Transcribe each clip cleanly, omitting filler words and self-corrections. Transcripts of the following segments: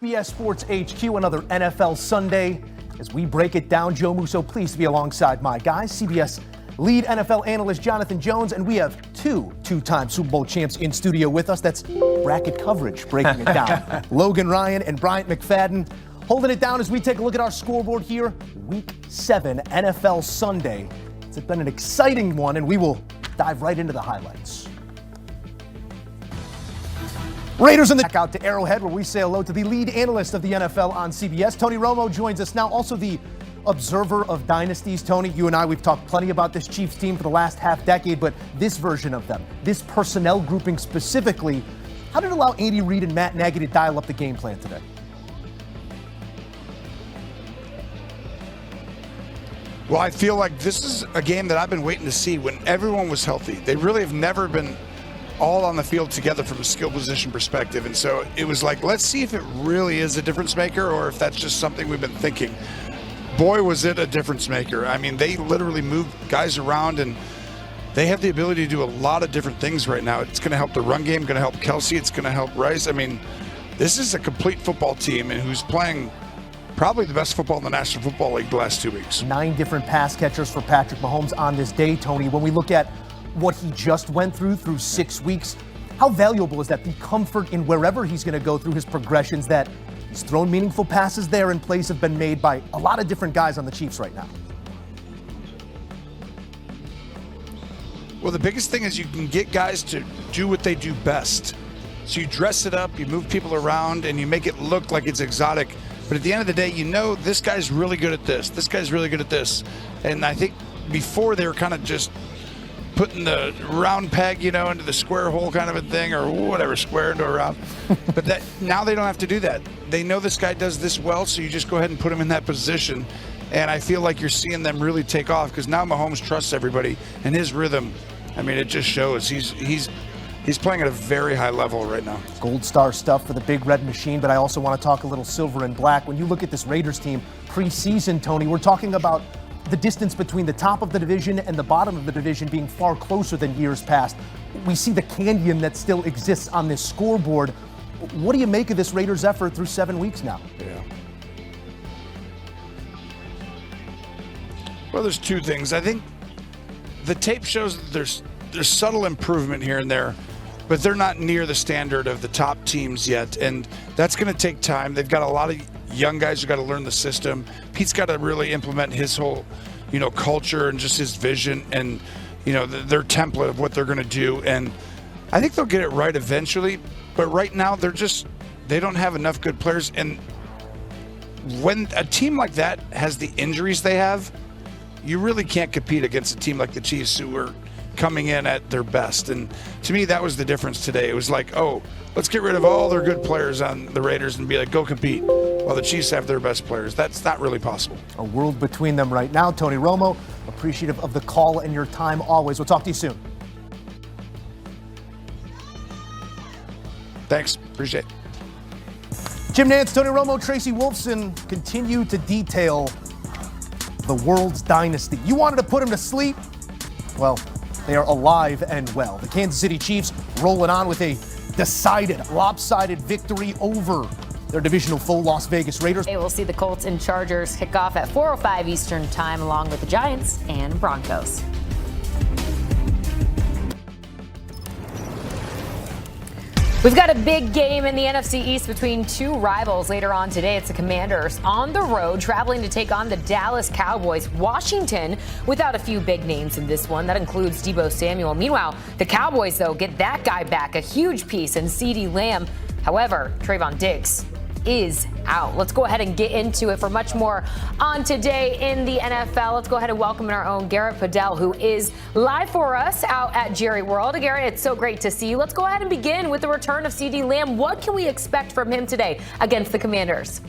CBS Sports HQ, another NFL Sunday. As we break it down, Joe Musso pleased to be alongside my guys, CBS lead NFL analyst Jonathan Jones, and we have two-time Super Bowl champs in studio with us. That's bracket coverage, breaking it down. Logan Ryan and Bryant McFadden holding it down as we take a look at our scoreboard here. Week 7 NFL Sunday. It's been an exciting one, and we will dive right into the highlights. Raiders in the back out to Arrowhead, where we say hello to the lead analyst of the NFL on CBS. Tony Romo joins us now, also the observer of dynasties. Tony, you and I, we've talked plenty about this Chiefs team for the last half decade, but this version of them, this personnel grouping specifically, how did it allow Andy Reid and Matt Nagy to dial up the game plan today? Well, I feel like this is a game that I've been waiting to see when everyone was healthy. They really have never been all on the field together from a skill position perspective. And so it was like, let's see if it really is a difference maker or if that's just something we've been thinking. Boy, was it a difference maker. I mean, they literally moved guys around and they have the ability to do a lot of different things right now. It's going to help the run game, going to help Kelsey, it's going to help Rice. I mean, this is a complete football team and who's playing probably the best football in the National Football League the last 2 weeks. 9 different pass catchers for Patrick Mahomes on this day, Tony. When we look at what he just went through 6 weeks, how valuable is that? The comfort in wherever he's going to go through his progressions, that he's thrown meaningful passes there and plays have been made by a lot of different guys on the Chiefs right now. Well, the biggest thing is you can get guys to do what they do best. So you dress it up, you move people around, and you make it look like it's exotic. But at the end of the day, you know this guy's really good at this. This guy's really good at this. And I think before they were kind of just putting the round peg, into the square hole kind of a thing, or whatever, square into a round. But that now they don't have to do that. They know this guy does this well, so you just go ahead and put him in that position. And I feel like you're seeing them really take off because now Mahomes trusts everybody and his rhythm. I mean, it just shows he's playing at a very high level right now. Gold star stuff for the Big Red Machine, but I also want to talk a little silver and black. When you look at this Raiders team preseason, Tony, we're talking about the distance between the top of the division and the bottom of the division being far closer than years past. We see the canyon that still exists on this scoreboard. What do you make of this Raiders effort through 7 weeks now? Yeah. Well, there's two things. I think the tape shows that there's subtle improvement here and there, but they're not near the standard of the top teams yet, and that's going to take time. They've got a lot of young guys who got to learn the system. Pete's got to really implement his whole, culture and just his vision and, their template of what they're going to do. And I think they'll get it right eventually. But right now, they don't have enough good players. And when a team like that has the injuries they have, you really can't compete against a team like the Chiefs who are coming in at their best. And to me, that was the difference today. It was like, let's get rid of all their good players on the Raiders and be like, go compete, while the Chiefs have their best players. That's not really possible. A world between them right now. Tony Romo, appreciative of the call and your time always. We'll talk to you soon. Thanks. Appreciate it. Jim Nantz, Tony Romo, Tracy Wolfson continue to detail the world's dynasty. You wanted to put him to sleep? Well, they are alive and well. The Kansas City Chiefs rolling on with a decided, lopsided victory over their divisional foe, Las Vegas Raiders. They will see the Colts and Chargers kick off at 4:05 Eastern Time, along with the Giants and Broncos. We've got a big game in the NFC East between two rivals later on today. It's the Commanders on the road, traveling to take on the Dallas Cowboys. Washington without a few big names in this one. That includes Deebo Samuel. Meanwhile, the Cowboys, though, get that guy back, a huge piece in CeeDee Lamb. However, Trayvon Diggs is out. Let's go ahead and get into it for much more on today in the NFL. Let's go ahead and welcome in our own Garrett Padell, who is live for us out at Jerry World. Garrett, it's so great to see you. Let's go ahead and begin with the return of CeeDee Lamb. What can we expect from him today against the Commanders?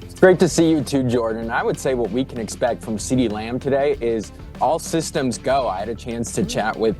It's great to see you too, Jordan. I would say what we can expect from CeeDee Lamb today is all systems go. I had a chance to chat with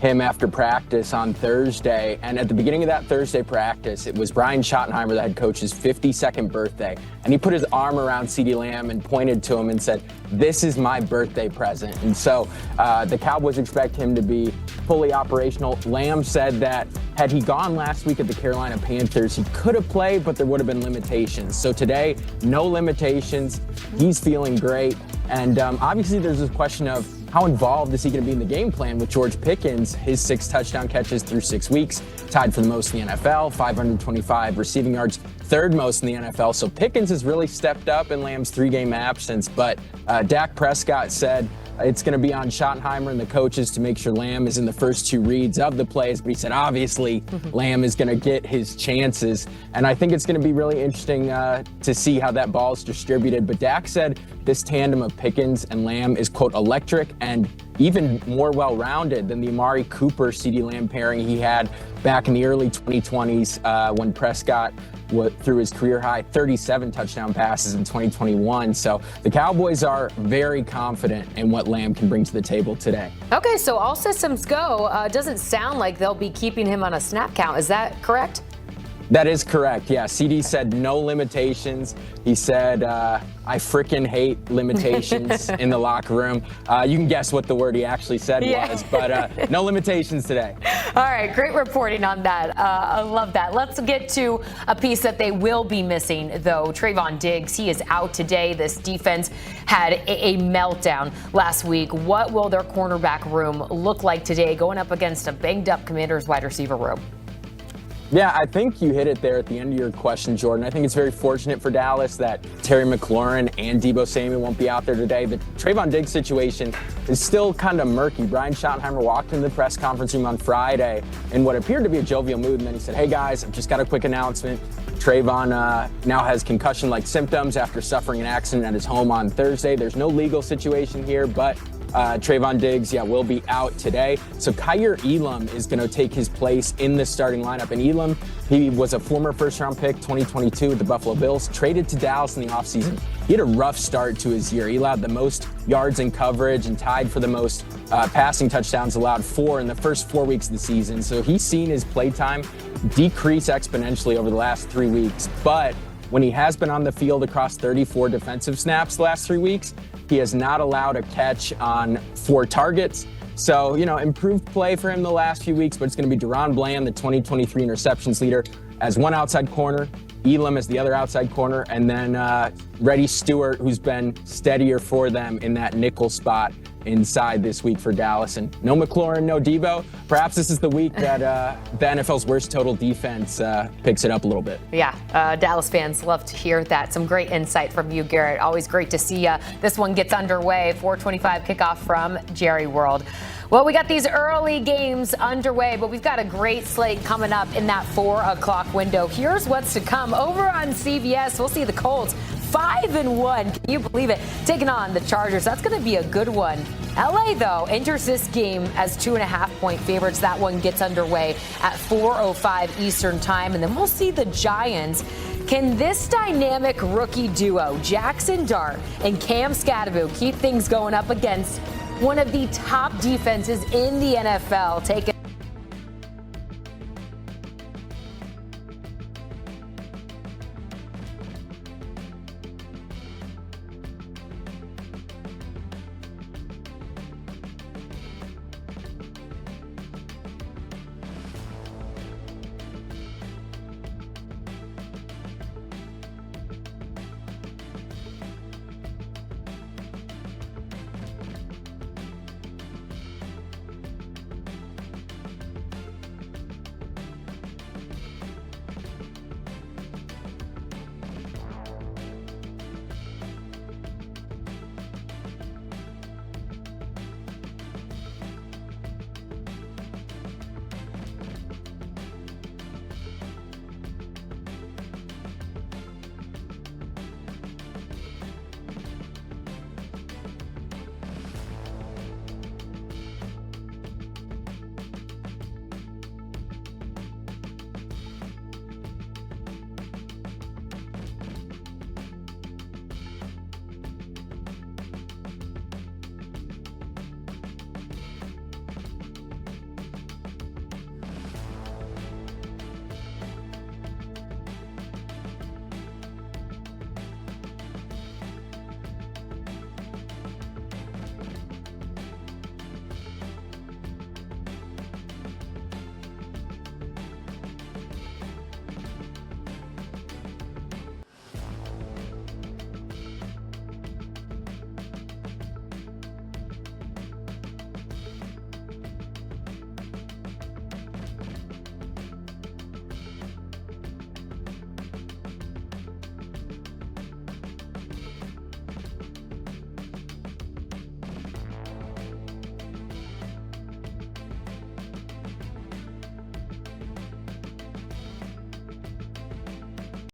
him after practice on Thursday, and at the beginning of that Thursday practice, it was Brian Schottenheimer, the head coach's 52nd birthday, and he put his arm around CeeDee Lamb and pointed to him and said, "This is my birthday present." And so the Cowboys expect him to be fully operational. Lamb said that had he gone last week at the Carolina Panthers, he could have played, but there would have been limitations. So today, no limitations. He's feeling great. And obviously there's this question of how involved is he going to be in the game plan with George Pickens? His 6 touchdown catches through 6 weeks, tied for the most in the NFL, 525 receiving yards, third most in the NFL. So Pickens has really stepped up in Lamb's 3-game absence. But Dak Prescott said it's going to be on Schottenheimer and the coaches to make sure Lamb is in the first 2 reads of the plays. But he said, obviously, Lamb is going to get his chances. And I think it's going to be really interesting to see how that ball is distributed. But Dak said this tandem of Pickens and Lamb is, quote, electric and even more well-rounded than the Amari Cooper-CeeDee Lamb pairing he had back in the early 2020s when Prescott threw his career-high 37 touchdown passes in 2021. So the Cowboys are very confident in what Lamb can bring to the table today. Okay, so all systems go. Doesn't sound like they'll be keeping him on a snap count. Is that correct? That is correct. Yeah, CD said no limitations. He said, I frickin' hate limitations in the locker room. You can guess what the word he actually said was, but no limitations today. All right, great reporting on that. I love that. Let's get to a piece that they will be missing, though. Trayvon Diggs, he is out today. This defense had a meltdown last week. What will their cornerback room look like today going up against a banged-up Commanders wide receiver room? Yeah, I think you hit it there at the end of your question, Jordan. I think it's very fortunate for Dallas that Terry McLaurin and Deebo Samuel won't be out there today. The Trayvon Diggs situation is still kind of murky. Brian Schottenheimer walked into the press conference room on Friday in what appeared to be a jovial mood, and then he said, hey guys, I've just got a quick announcement. Trayvon now has concussion-like symptoms after suffering an accident at his home on Thursday. There's no legal situation here, but Trayvon Diggs, will be out today. So Kyer Elam is going to take his place in the starting lineup. And Elam, he was a former first-round pick, 2022 with the Buffalo Bills, traded to Dallas in the offseason. He had a rough start to his year. He allowed the most yards in coverage and tied for the most passing touchdowns allowed 4 in the first 4 weeks of the season. So he's seen his play time decrease exponentially over the last 3 weeks. But when he has been on the field across 34 defensive snaps the last 3 weeks, he has not allowed a catch on 4 targets. So, improved play for him the last few weeks, but it's going to be Deron Bland, the 2023 interceptions leader, as one outside corner, Elam as the other outside corner, and then Reddy Stewart, who's been steadier for them in that nickel spot inside this week for Dallas. And no McLaurin, no Deebo. Perhaps this is the week that the NFL's worst total defense picks it up a little bit. Yeah, Dallas fans love to hear that. Some great insight from you, Garrett. Always great to see this one gets underway. 4:25 kickoff from Jerry World. Well, we got these early games underway, but we've got a great slate coming up in that 4 o'clock window. Here's what's to come over on CBS. We'll see the Colts 5-1. Can you believe it? Taking on the Chargers. That's going to be a good one. LA, though, enters this game as 2.5-point favorites. That one gets underway at 4:05 Eastern time. And then we'll see the Giants. Can this dynamic rookie duo, Jackson Dart and Cam Scadaboo, keep things going up against one of the top defenses in the NFL, taking